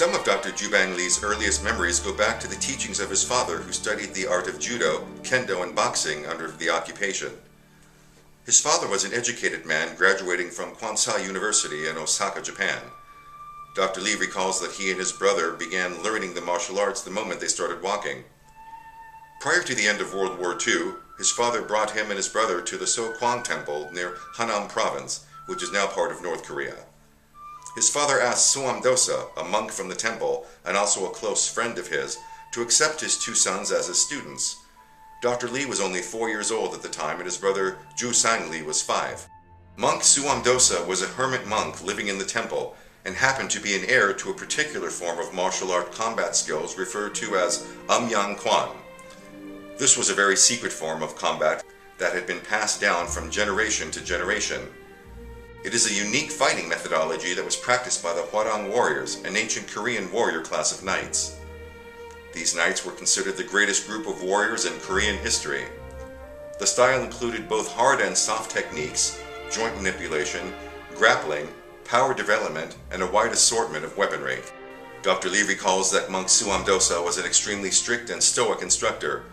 Some of Dr. Joo Bang Lee's earliest memories go back to the teachings of his father, who studied the art of judo, kendo, and boxing under the occupation. His father was an educated man graduating from Kwansha University in Osaka, Japan. Dr. Lee recalls that he and his brother began learning the martial arts the moment they started walking. Prior to the end of World War II, his father brought him and his brother to the So-Kwang Temple near Hanam Province, which is now part of North Korea. His father asked Suam Dosa, a monk from the temple and also a close friend of his, to accept his two sons as his students. Dr. Lee was only 4 years old at the time, and his brother Joo Bang Lee was 5. Monk Suam Dosa was a hermit monk living in the temple and happened to be an heir to a particular form of martial art combat skills referred to as Yang Kwan. This was a very secret form of combat that had been passed down from generation to generation. It is a unique fighting methodology that was practiced by the Hwa Rang warriors, an ancient Korean warrior class of knights. These knights were considered the greatest group of warriors in Korean history. The style included both hard and soft techniques, joint manipulation, grappling, power development, and a wide assortment of weaponry. Dr. Lee recalls that monk Suam Dosa was an extremely strict and stoic instructor.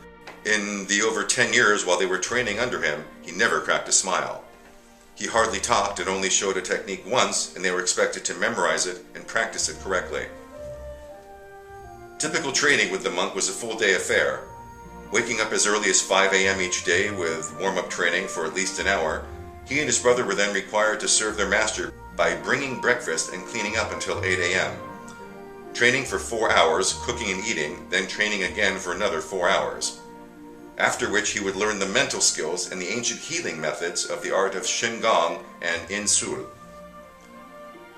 In the over 10 years while they were training under him, he never cracked a smile. He hardly talked and only showed a technique once, and they were expected to memorize it and practice it correctly. Typical training with the monk was a full-day affair. Waking up as early as 5 a.m. each day with warm-up training for at least an hour, he and his brother were then required to serve their master by bringing breakfast and cleaning up until 8 a.m. Training for 4 hours, cooking and eating, then training again for another 4 hours. After which he would learn the mental skills and the ancient healing methods of the art of Shingon and Insul.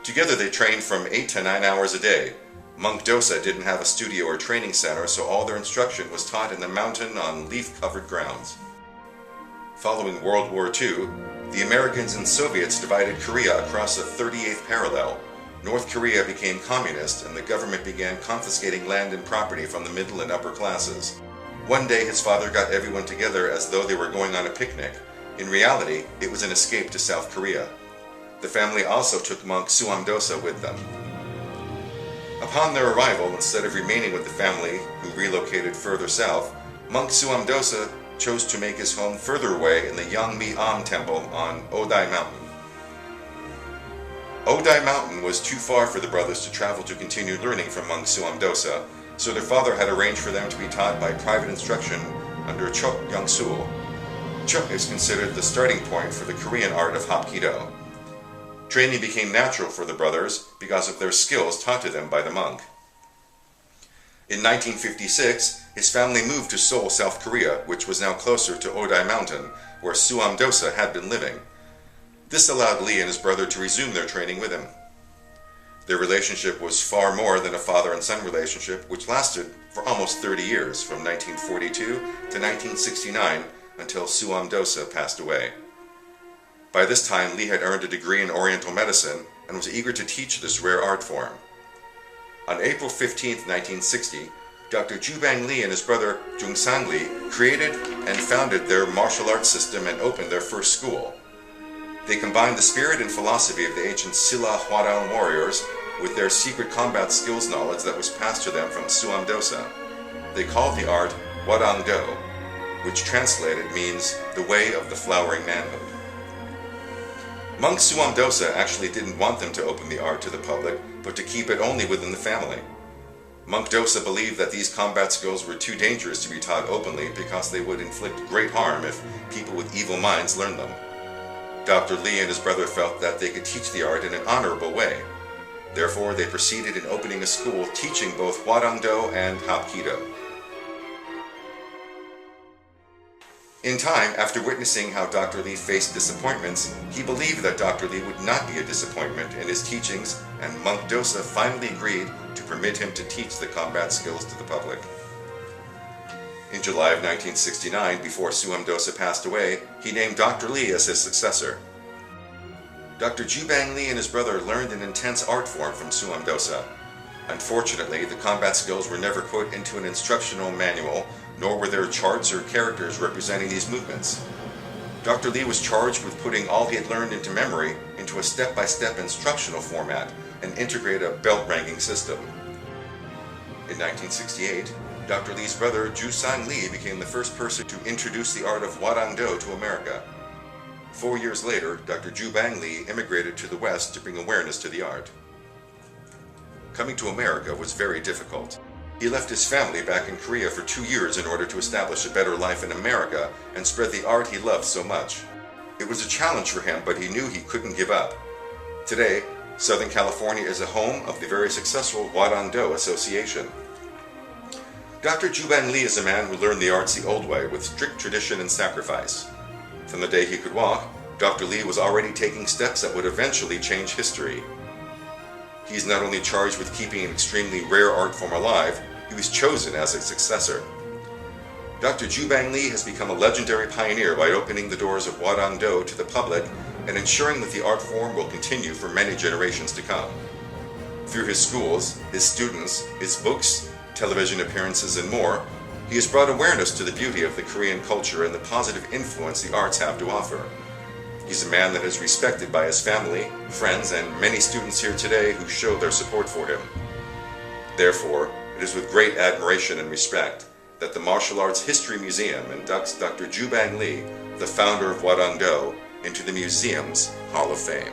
Together they trained from 8 to 9 hours a day. Monk Dosa didn't have a studio or training center, so all their instruction was taught in the mountain on leaf-covered grounds. Following World War II, the Americans and Soviets divided Korea across the 38th parallel. North Korea became communist, and the government began confiscating land and property from the middle and upper classes. One day his father got everyone together as though they were going on a picnic. In reality, it was an escape to South Korea. The family also took monk Suam Dosa with them. Upon their arrival, instead of remaining with the family, who relocated further south, monk Suam Dosa chose to make his home further away in the Yangmi-am Temple on Odai Mountain. Odai Mountain was too far for the brothers to travel to continue learning from monk Suam Dosa, so their father had arranged for them to be taught by private instruction under Chok Young-sul. Chok is considered the starting point for the Korean art of Hapkido. Training became natural for the brothers because of their skills taught to them by the monk. In 1956, his family moved to Seoul, South Korea, which was now closer to Odai Mountain, where Suam Dosa had been living. This allowed Lee and his brother to resume their training with him. Their relationship was far more than a father and son relationship, which lasted for almost 30 years, from 1942 to 1969, until Suam Dosa passed away. By this time, Lee had earned a degree in Oriental medicine and was eager to teach this rare art form. On April 15, 1960, Dr. Joo Bang Lee and his brother Joo Bang Lee created and founded their martial arts system and opened their first school. They combined the spirit and philosophy of the ancient Silla Hwa Rang warriors with their secret combat skills knowledge that was passed to them from Suam Dosa. They called the art Hwa Rang Do, which translated means the way of the flowering manhood. Monk Suam Dosa actually didn't want them to open the art to the public, but to keep it only within the family. Monk Dosa believed that these combat skills were too dangerous to be taught openly because they would inflict great harm if people with evil minds learned them. Dr. Lee and his brother felt that they could teach the art in an honorable way. Therefore, they proceeded in opening a school teaching both Hwa Rang Do and Hapkido. In time, after witnessing how Dr. Lee faced disappointments, he believed that Dr. Lee would not be a disappointment in his teachings, and monk Dosa finally agreed to permit him to teach the combat skills to the public. In July of 1969, before Suam Dosa passed away, he named Dr. Lee as his successor. Dr. Joo Bang Lee and his brother learned an intense art form from Suam Dosa. Unfortunately, the combat skills were never put into an instructional manual, nor were there charts or characters representing these movements. Dr. Lee was charged with putting all he had learned into memory into a step-by-step instructional format and integrate a belt ranking system. In 1968, Dr. Lee's brother Joo Bang Lee became the first person to introduce the art of Hwa Rang Do to America. 4 years later, Dr. Joo Bang Lee immigrated to the West to bring awareness to the art. Coming to America was very difficult. He left his family back in Korea for 2 years in order to establish a better life in America and spread the art he loved so much. It was a challenge for him, but he knew he couldn't give up. Today, Southern California is a home of the very successful Hwa Rang Do Association. Dr. Joo Bang Lee is a man who learned the arts the old way, with strict tradition and sacrifice. From the day he could walk, Dr. Lee was already taking steps that would eventually change history. He is not only charged with keeping an extremely rare art form alive, he was chosen as its successor. Dr. Joo Bang Lee has become a legendary pioneer by opening the doors of Hwa Rang Do to the public and ensuring that the art form will continue for many generations to come. Through his schools, his students, his books, television appearances, and more, he has brought awareness to the beauty of the Korean culture and the positive influence the arts have to offer. He's a man that is respected by his family, friends, and many students here today who show their support for him. Therefore, it is with great admiration and respect that the Martial Arts History Museum inducts Dr. Joo Bang Lee, the founder of Hwa Rang Do, into the museum's Hall of Fame.